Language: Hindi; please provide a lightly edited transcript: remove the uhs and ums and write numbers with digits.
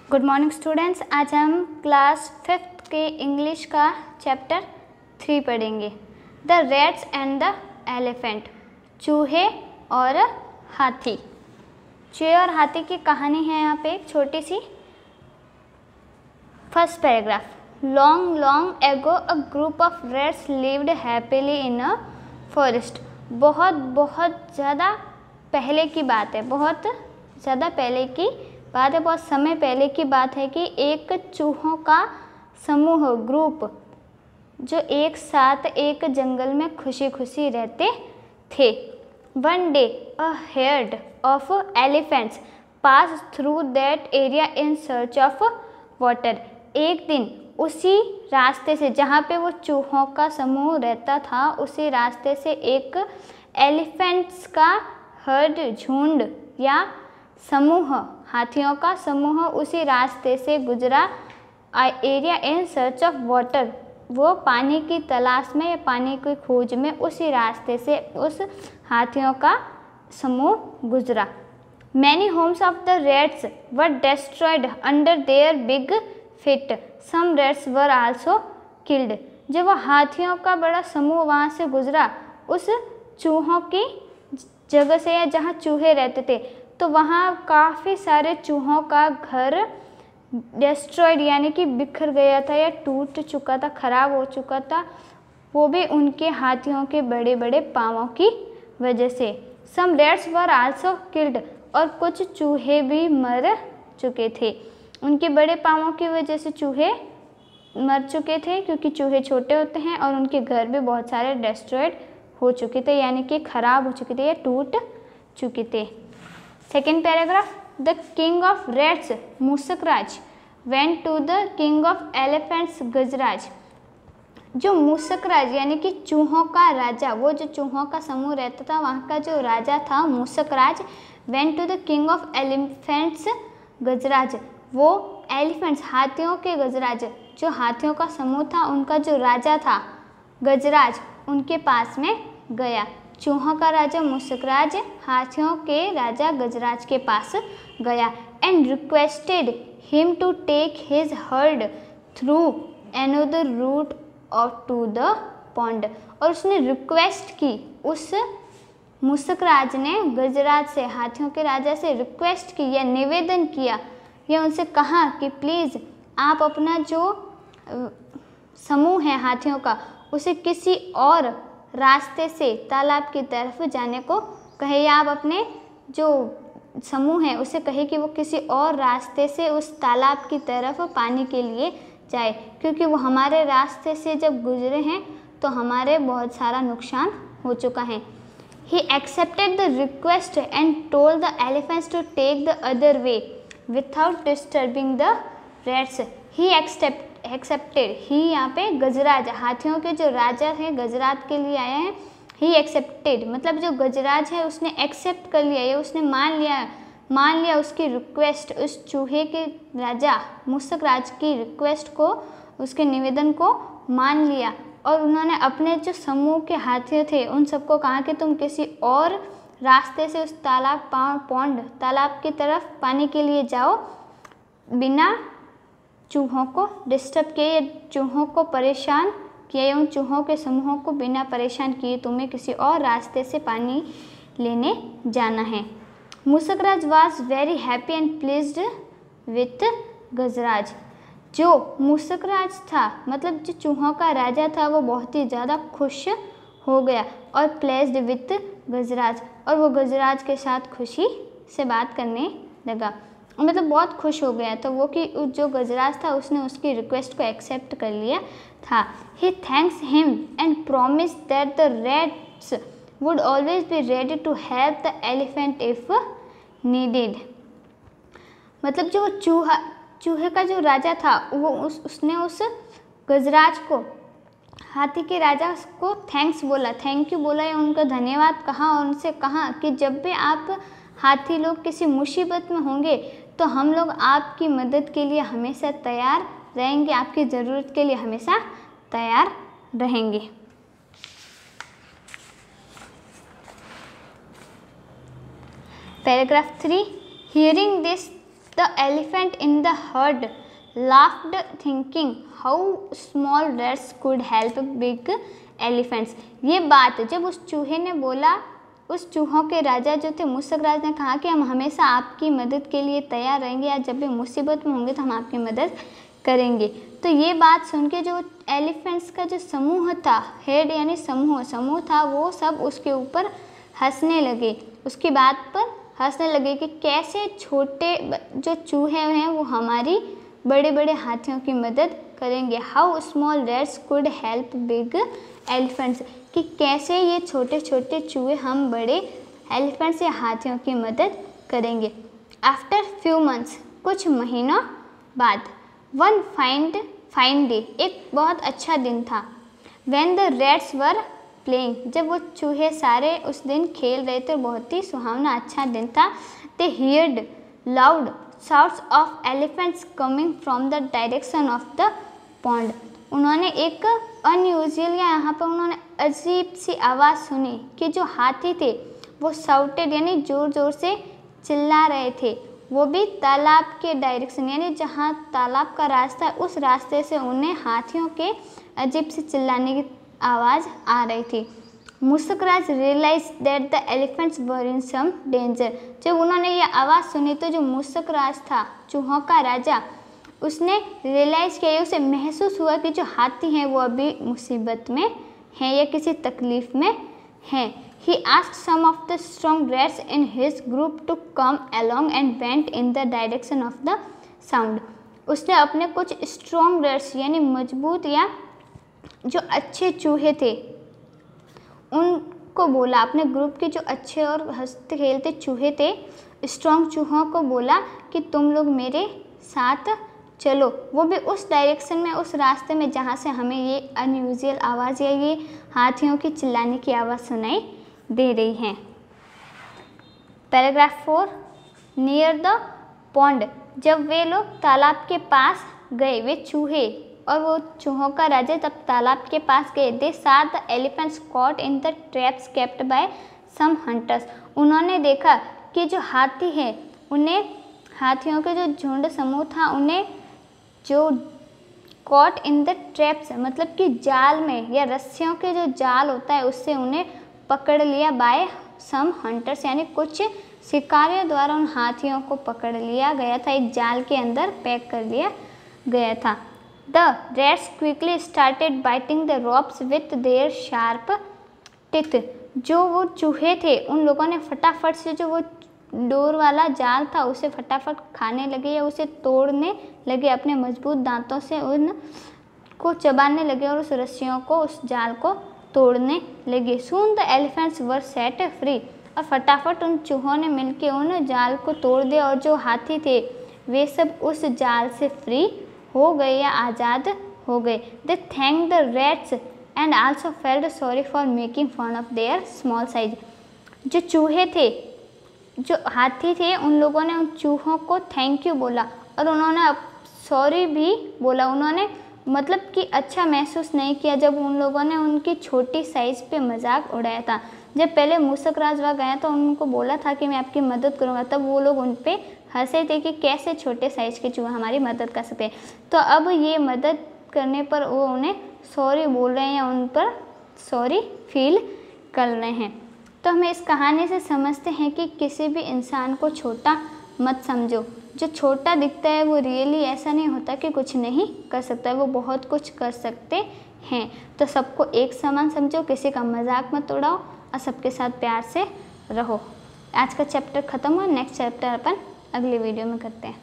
Good morning students. आज हम क्लास 5th के इंग्लिश का चैप्टर 3 पढ़ेंगे। The rats and the elephant, चूहे और हाथी। चूहे और हाथी की कहानी है यहाँ पे एक छोटी सी। First paragraph, long long ago a group of rats lived happily in a forest. बहुत बहुत ज़्यादा पहले की बात है, बहुत ज़्यादा पहले की बात है, बहुत समय पहले की बात है कि एक चूहों का समूह, ग्रुप, जो एक साथ एक जंगल में खुशी खुशी रहते थे। One day a herd of elephants pass through that area in search of water. एक दिन उसी रास्ते से, जहाँ पे वो चूहों का समूह रहता था, उसी रास्ते से एक एलिफेंट्स का हर्ड, झुंड या समूह, हाथियों का समूह उसी रास्ते से गुजरा। Area in search of water, वो पानी की तलाश में या पानी की खोज में उसी रास्ते से उस हाथियों का समूह गुजरा। Many homes of the rats were destroyed under their big feet, some rats were also killed. जब वो हाथियों का बड़ा समूह वहाँ से गुजरा, उस चूहों की जगह से या जहाँ चूहे रहते थे, तो वहाँ काफ़ी सारे चूहों का घर डिस्ट्रॉयड यानी कि बिखर गया था या टूट चुका था, खराब हो चुका था, वो भी उनके हाथियों के बड़े बड़े पाँवों की वजह से। सम रैट्स वर आल्सो किल्ड, और कुछ चूहे भी मर चुके थे। उनके बड़े पाँवों की वजह से चूहे मर चुके थे, क्योंकि चूहे छोटे होते हैं, और उनके घर भी बहुत सारे डिस्ट्रॉयड हो चुके थे यानी कि खराब हो चुके थे या टूट चुके थे। Second paragraph, the king of rats Mushakraj went to the king of elephants Gajraj. जो मूसकराज यानी कि चूहों का राजा, वो जो चूहों का समूह रहता था, वहाँ का जो राजा था Mushakraj, went to the king of elephants Gajraj. वो एलिफेंट्स, हाथियों के गजराज, जो हाथियों का समूह था, उनका जो राजा था गजराज, उनके पास में गया। चूहों का राजा मूसकराज हाथियों के राजा गजराज के पास गया। And requested him to take his herd through another route और टू द पॉन्ड। और उसने रिक्वेस्ट की, उस मूसकराज ने गजराज से, हाथियों के राजा से रिक्वेस्ट की या निवेदन किया या उनसे कहा कि प्लीज़ आप अपना जो समूह है हाथियों का, उसे किसी और रास्ते से तालाब की तरफ जाने को कहे, या आप अपने जो समूह है उसे कहे कि वो किसी और रास्ते से उस तालाब की तरफ पानी के लिए जाए, क्योंकि वो हमारे रास्ते से जब गुजरे हैं तो हमारे बहुत सारा नुकसान हो चुका है। He accepted the request and told the elephants to take the other way without disturbing the rats. He accepted, he यहाँ पे गजराज, हाथियों के जो राजा हैं, गजराज के लिए आए हैं। He accepted मतलब जो गजराज है उसने एक्सेप्ट कर लिया, या उसने मान लिया उसकी रिक्वेस्ट, उस चूहे के राजा मूसकराज की रिक्वेस्ट को, उसके निवेदन को मान लिया। और उन्होंने अपने जो समूह के हाथी थे उन सबको कहा कि तुम किसी और रास्ते से उस तालाब, पॉन्ड, तालाब की तरफ पानी के लिए जाओ, बिना चूहों को डिस्टर्ब किए, चूहों को परेशान किए, उन चूहों के समूहों को बिना परेशान किए तुम्हें किसी और रास्ते से पानी लेने जाना है। Mushakraj was very happy and pleased with Gajraj. जो मूसकराज था, मतलब जो चूहों का राजा था, वो बहुत ही ज़्यादा खुश हो गया और प्लेस्ड विथ गजराज, और वो गजराज के साथ खुशी से बात करने लगा, मतलब बहुत खुश हो गया। तो वो कि जो गजराज था उसने उसकी रिक्वेस्ट को एक्सेप्ट कर लिया था। He thanks him and promise that the rats would always be ready to help the elephant if needed. मतलब जो चूहे का जो राजा था, वो उसने उस गजराज को, हाथी के राजा को थैंक्स बोला, थैंक यू बोला, या उनका धन्यवाद कहा, और उनसे कहा कि जब भी आप हाथी लोग किसी मुसीबत में होंगे तो हम लोग आपकी मदद के लिए हमेशा तैयार रहेंगे, आपकी ज़रूरत के लिए हमेशा तैयार रहेंगे। Paragraph 3, hearing this the elephant in the heard laughed thinking how small rats could help big elephants। ये बात जब उस चूहे ने बोला, उस चूहों के राजा जो थे मूसक राज ने कहा कि हम हमेशा आपकी मदद के लिए तैयार रहेंगे, या जब भी मुसीबत में होंगे तो हम आपकी मदद करेंगे। तो ये बात सुन के जो एलिफेंट्स का जो समूह था, हेड यानी समूह था, वो सब उसके ऊपर हंसने लगे, उसकी बात पर हंसने लगे कि कैसे छोटे जो चूहे हैं वो हमारी बड़े बड़े हाथियों की मदद करेंगे। How small rats could help big elephants, कि कैसे ये छोटे छोटे चूहे हम बड़े एलिफेंट्स या हाथियों की मदद करेंगे। आफ्टर फ्यू मंथ्स, कुछ महीनों बाद, वन फाइन डे, एक बहुत अच्छा दिन था। When the rats were playing, जब वो चूहे सारे उस दिन खेल रहे थे, बहुत ही सुहावना अच्छा दिन था। They heard loud shouts of elephants coming from the direction of the pond। उन्होंने एक अनयूजुअल या यहाँ पर उन्होंने अजीब सी आवाज़ सुनी कि जो हाथी थे वो साउटेड यानी ज़ोर ज़ोर से चिल्ला रहे थे, वो भी तालाब के डायरेक्शन यानी जहाँ तालाब का रास्ता है उस रास्ते से उन्हें हाथियों के अजीब से चिल्लाने की आवाज़ आ रही थी। Mushakraj realize that the elephants were in some danger. जब उन्होंने ये आवाज़ सुनी तो जो मूसक राज था, चूहों का राजा, उसने रियलाइज़ किया, उसे महसूस हुआ कि जो हाथी हैं वो अभी मुसीबत में हैं या किसी तकलीफ़ में हैं। He asked some of the strong rats in his group to come along and went in the direction of the sound. उसने अपने कुछ स्ट्रॉन्ग रैट्स यानी मजबूत या जो अच्छे चूहे थे उनको बोला, अपने ग्रुप के जो अच्छे और हंसते खेलते चूहे थे, स्ट्रॉन्ग चूहों को बोला कि तुम लोग मेरे साथ चलो। वो भी उस डायरेक्शन में, उस रास्ते में जहाँ से हमें ये अनयूजुअल आवाज़ या ये हाथियों की चिल्लाने की आवाज़ सुनाई दे रही है। पैराग्राफ 4, नियर द पॉन्ड, जब वे लोग तालाब के पास गए, वे चूहे और वो चूहों का राजा जब तालाब के पास गए, दे saw the elephants caught in the traps kept by some hunters। उन्होंने देखा कि जो हाथी है उन्हें, हाथियों के जो झुंड समूह था, उन्हें जो caught in the traps मतलब कि जाल में या रस्सियों के जो जाल होता है उससे उन्हें पकड़ लिया, by some hunters यानी कुछ शिकारियों द्वारा उन हाथियों को पकड़ लिया गया था, एक जाल के अंदर पैक कर लिया गया था। The rats quickly started biting the ropes with their sharp teeth। जो वो चूहे थे उन लोगों ने फटाफट से जो वो डोर वाला जाल था उसे फटाफट खाने लगे या उसे तोड़ने लगे, अपने मजबूत दांतों से उनको चबाने लगे और उस रस्सियों को, उस जाल को तोड़ने लगे। Soon the elephants were set free। और फटाफट उन चूहों ने मिलकर उन जाल को तोड़ दिया और जो हाथी थे वे सब उस जाल से फ्री हो गए या आज़ाद हो गए। They thank the rats and also felt sorry for making fun of their small size. जो चूहे थे, जो हाथी थे, उन लोगों ने उन चूहों को थैंक यू बोला और उन्होंने सॉरी भी बोला। उन्होंने मतलब कि अच्छा महसूस नहीं किया जब उन लोगों ने उनकी छोटी साइज़ पे मजाक उड़ाया था। जब पहले मूसक राज वहाँ गया तो उनको बोला था कि मैं आपकी मदद करूँगा, तब वो लोग उन पे हंसे थे कि कैसे छोटे साइज़ के चूहे हमारी मदद कर सकते हैं। तो अब ये मदद करने पर वो उन्हें सॉरी बोल रहे हैं या उन पर सॉरी फील कर रहे हैं। तो हमें इस कहानी से समझते हैं कि किसी भी इंसान को छोटा मत समझो। जो छोटा दिखता है वो रियली ऐसा नहीं होता कि कुछ नहीं कर सकता है, वो बहुत कुछ कर सकते हैं। तो सबको एक समान समझो, किसी का मजाक मत उड़ाओ और सबके साथ प्यार से रहो। आज का चैप्टर ख़त्म हुआ, नेक्स्ट चैप्टर अपन अगले वीडियो में करते हैं।